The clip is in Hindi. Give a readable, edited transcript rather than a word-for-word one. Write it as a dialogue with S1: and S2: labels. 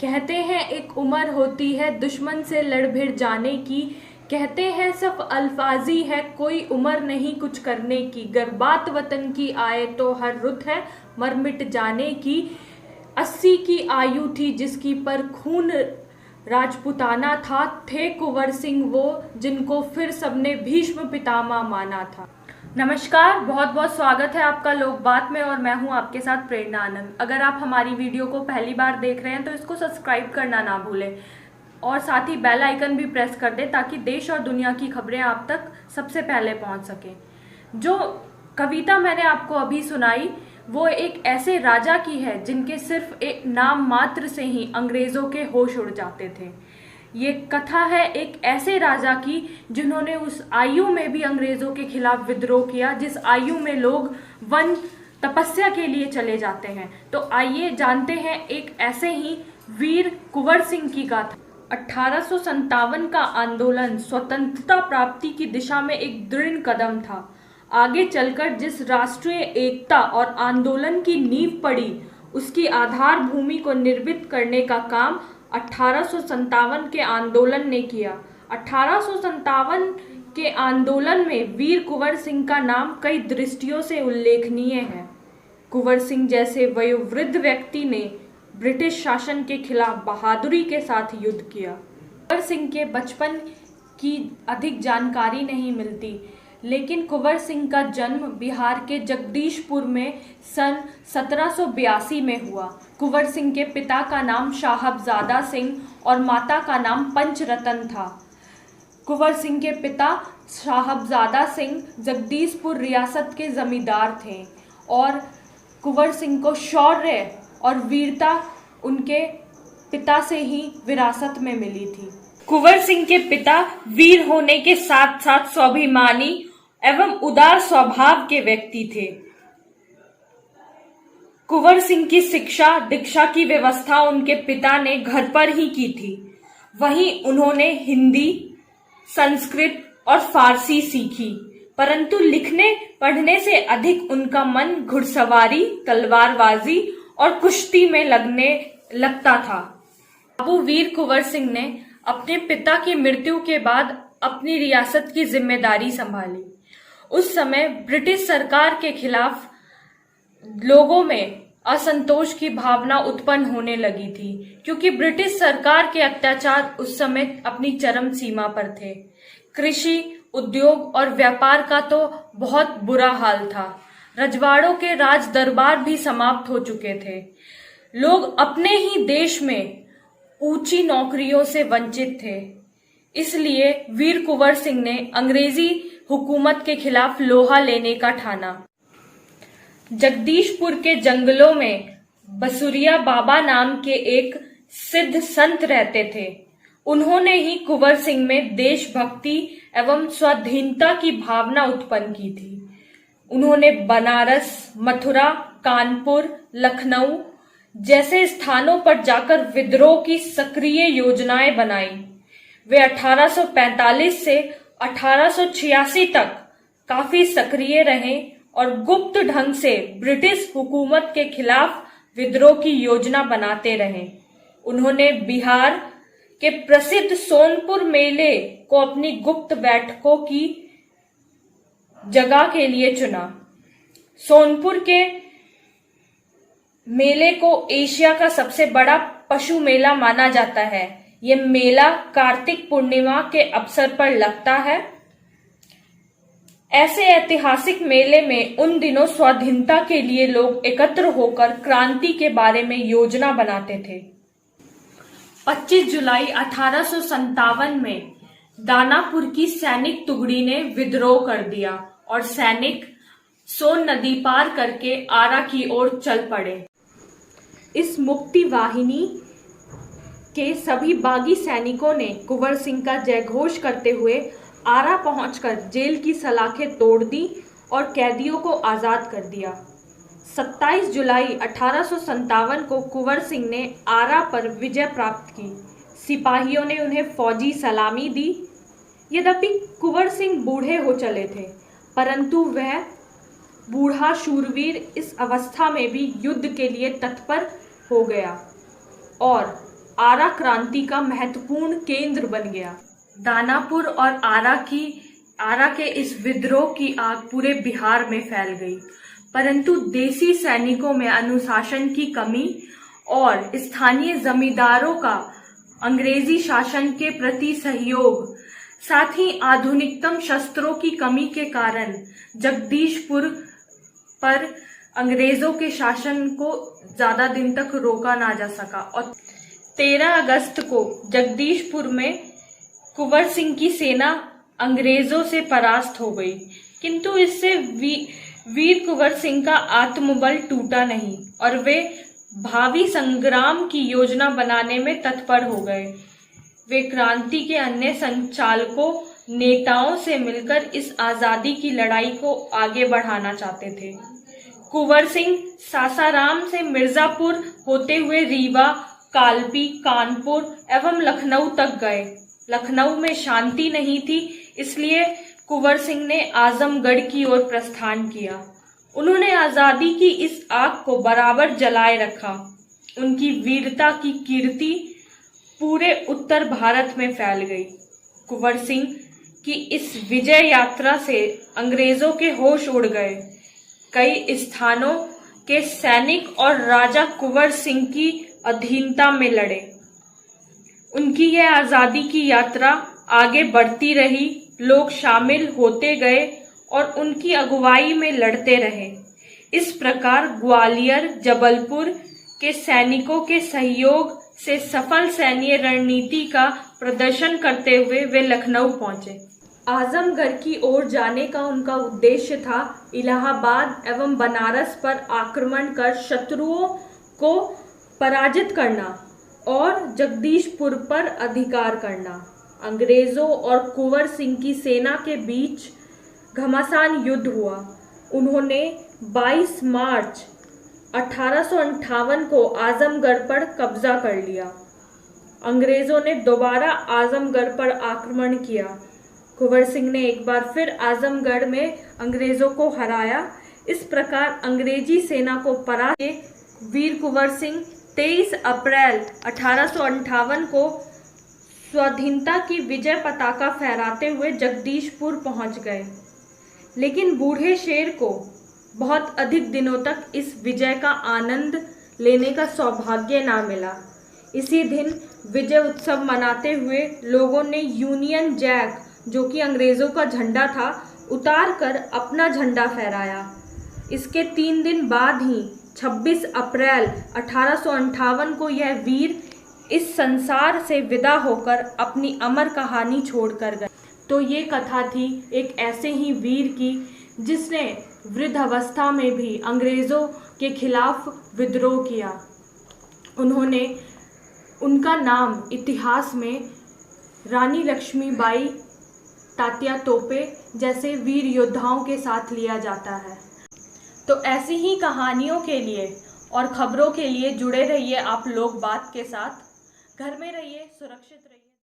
S1: कहते हैं एक उम्र होती है दुश्मन से लड़ भिड़ जाने की। कहते हैं सिर्फ अल्फाजी है, कोई उम्र नहीं कुछ करने की। गर बात वतन की आए तो हर रुत है मर मिट जाने की। 80 की आयु थी जिसकी पर खून राजपुताना था। थे कुंवर सिंह वो जिनको फिर सबने भीष्म पितामह माना था। नमस्कार, बहुत बहुत स्वागत है आपका लोक बात में और मैं हूं आपके साथ प्रेरणा आनंद। अगर आप हमारी वीडियो को पहली बार देख रहे हैं तो इसको सब्सक्राइब करना ना भूलें और साथ ही बेल आइकन भी प्रेस कर दें ताकि देश और दुनिया की खबरें आप तक सबसे पहले पहुंच सकें। जो कविता मैंने आपको अभी सुनाई वो एक ऐसे राजा की है जिनके सिर्फ एक नाम मात्र से ही अंग्रेजों के होश उड़ जाते थे। ये कथा है एक ऐसे राजा की जिन्होंने उस आयु में भी अंग्रेजों के खिलाफ विद्रोह किया जिस आयु में लोग वन तपस्या के लिए चले जाते हैं। तो आइए जानते हैं एक ऐसे ही वीर कुंवर सिंह की गाथा। 1857 का आंदोलन स्वतंत्रता प्राप्ति की दिशा में एक दृढ़ कदम था। आगे चलकर जिस राष्ट्रीय एकता और आंदोलन की नींव पड़ी उसकी आधार भूमि को निर्मित करने का काम 1857 के आंदोलन ने किया। 1857 के आंदोलन में वीर कुंवर सिंह का नाम कई दृष्टियों से उल्लेखनीय है। कुंवर सिंह जैसे वयोवृद्ध व्यक्ति ने ब्रिटिश शासन के खिलाफ बहादुरी के साथ युद्ध किया। कुंवर सिंह के बचपन की अधिक जानकारी नहीं मिलती, लेकिन कुंवर सिंह का जन्म बिहार के जगदीशपुर में सन 1782 में हुआ। कुंवर सिंह के पिता का नाम साहबजादा सिंह और माता का नाम पंचरतन था। कुंवर सिंह के पिता साहबजादा सिंह जगदीशपुर रियासत के जमींदार थे और कुंवर सिंह को शौर्य और वीरता उनके पिता से ही विरासत में मिली थी। कुंवर सिंह के पिता वीर होने के साथ साथ स्वाभिमानी एवं उदार स्वभाव के व्यक्ति थे। कुंवर सिंह की शिक्षा दीक्षा की व्यवस्था उनके पिता ने घर पर ही की थी। वहीं उन्होंने हिंदी, संस्कृत और फारसी सीखी, परंतु लिखने पढ़ने से अधिक उनका मन घुड़सवारी, तलवारबाजी और कुश्ती में लगता था। बाबू वीर कुंवर सिंह ने अपने पिता की मृत्यु के बाद अपनी रियासत की जिम्मेदारी संभाली। उस समय ब्रिटिश सरकार के खिलाफ लोगों में असंतोष की भावना उत्पन्न होने लगी थी, क्योंकि ब्रिटिश सरकार के अत्याचार उस समय अपनी चरम सीमा पर थे। कृषि, उद्योग और व्यापार का तो बहुत बुरा हाल था। रजवाड़ों के राज दरबार भी समाप्त हो चुके थे। लोग अपने ही देश में ऊंची नौकरियों से वंचित थे। इसलिए वीर कुंवर सिंह ने अंग्रेजी हुकूमत के खिलाफ लोहा लेने का ठाना। जगदीशपुर के जंगलों में बसुरिया बाबा नाम के एक सिद्ध संत रहते थे। उन्होंने ही कुंवर सिंह में देशभक्ति एवं स्वाधीनता की भावना उत्पन्न की थी। उन्होंने बनारस, मथुरा, कानपुर, लखनऊ जैसे स्थानों पर जाकर विद्रोह की सक्रिय योजनाएं बनाई। वे 1845 से 1886 तक काफी सक्रिय रहे और गुप्त ढंग से ब्रिटिश हुकूमत के खिलाफ विद्रोह की योजना बनाते रहे। उन्होंने बिहार के प्रसिद्ध सोनपुर मेले को अपनी गुप्त बैठकों की जगह के लिए चुना। सोनपुर के मेले को एशिया का सबसे बड़ा पशु मेला माना जाता है। ये मेला कार्तिक पूर्णिमा के अवसर पर लगता है। ऐसे ऐतिहासिक मेले में उन दिनों स्वाधीनता के लिए लोग एकत्र होकर क्रांति के बारे में योजना बनाते थे। 25 जुलाई 1857 में दानापुर की सैनिक टुकड़ी ने विद्रोह कर दिया और सैनिक सोन नदी पार करके आरा की ओर चल पड़े। इस मुक्ति वाहिनी के सभी बागी सैनिकों ने कुंवर सिंह का जयघोष करते हुए आरा पहुंचकर जेल की सलाखें तोड़ दी और कैदियों को आजाद कर दिया। 27 जुलाई 1857 को कुंवर सिंह ने आरा पर विजय प्राप्त की। सिपाहियों ने उन्हें फौजी सलामी दी। यद्यपि कुंवर सिंह बूढ़े हो चले थे, परंतु वह बूढ़ा शूरवीर इस अवस्था में भी युद्ध के लिए तत्पर हो गया और आरा क्रांति का महत्वपूर्ण केंद्र बन गया। दानापुर और आरा के इस विद्रोह की आग पूरे बिहार में फैल गई, परंतु देसी सैनिकों में अनुशासन की कमी और स्थानीय जमींदारों का अंग्रेजी शासन के प्रति सहयोग, साथ ही आधुनिकतम शस्त्रों की कमी के कारण जगदीशपुर पर अंग्रेजों के शासन को ज्यादा दिन तक रोका ना जा सका और 13 अगस्त को जगदीशपुर में कुंवर सिंह की सेना अंग्रेजों से परास्त हो गई, किंतु इससे वीर कुंवर सिंह का आत्मबल टूटा नहीं और वे भावी संग्राम की योजना बनाने में तत्पर हो गए। वे क्रांति के अन्य संचालकों नेताओं से मिलकर इस आजादी की लड़ाई को आगे बढ़ाना चाहते थे। कुंवर सिंह सासाराम से मिर्जापुर होते हुए रीवा, कालपी, कानपुर एवं लखनऊ तक गए। लखनऊ में शांति नहीं थी, इसलिए कुंवर सिंह ने आजमगढ़ की ओर प्रस्थान किया। उन्होंने आजादी की इस आग को बराबर जलाए रखा। उनकी वीरता की कीर्ति पूरे उत्तर भारत में फैल गई। कुंवर सिंह की इस विजय यात्रा से अंग्रेजों के होश उड़ गए। कई स्थानों के सैनिक और राजा कुंवर सिंह की अधीनता में लड़े। उनकी यह आजादी की यात्रा आगे बढ़ती रही, लोग शामिल होते गए और उनकी अगुवाई में लड़ते रहे। इस प्रकार ग्वालियर, जबलपुर के सैनिकों के सहयोग से सफल सैन्य रणनीति का प्रदर्शन करते हुए वे लखनऊ पहुंचे। आजमगढ़ की ओर जाने का उनका उद्देश्य था इलाहाबाद एवं बनारस पर आक्रमण कर शत्रुओं को पराजित करना और जगदीशपुर पर अधिकार करना। अंग्रेजों और कुंवर सिंह की सेना के बीच घमासान युद्ध हुआ। उन्होंने 22 मार्च 1858 को आजमगढ़ पर कब्जा कर लिया। अंग्रेजों ने दोबारा आजमगढ़ पर आक्रमण किया। कुंवर सिंह ने एक बार फिर आजमगढ़ में अंग्रेजों को हराया। इस प्रकार अंग्रेजी सेना को पराजित वीर कुंवर सिंह 23 अप्रैल 1858 को स्वाधीनता की विजय पताका फहराते हुए जगदीशपुर पहुंच गए। लेकिन बूढ़े शेर को बहुत अधिक दिनों तक इस विजय का आनंद लेने का सौभाग्य ना मिला। इसी दिन विजय उत्सव मनाते हुए लोगों ने यूनियन जैक, जो कि अंग्रेजों का झंडा था, उतार कर अपना झंडा फहराया। इसके 3 दिन बाद ही 26 अप्रैल 1858 को यह वीर इस संसार से विदा होकर अपनी अमर कहानी छोड़कर गए। तो ये कथा थी एक ऐसे ही वीर की जिसने वृद्धावस्था में भी अंग्रेज़ों के खिलाफ विद्रोह किया। उनका नाम इतिहास में रानी लक्ष्मीबाई, तात्या तोपे जैसे वीर योद्धाओं के साथ लिया जाता है। तो ऐसी ही कहानियों के लिए और खबरों के लिए जुड़े रहिए आप लोग बात के साथ। घर में रहिए, सुरक्षित रहिए।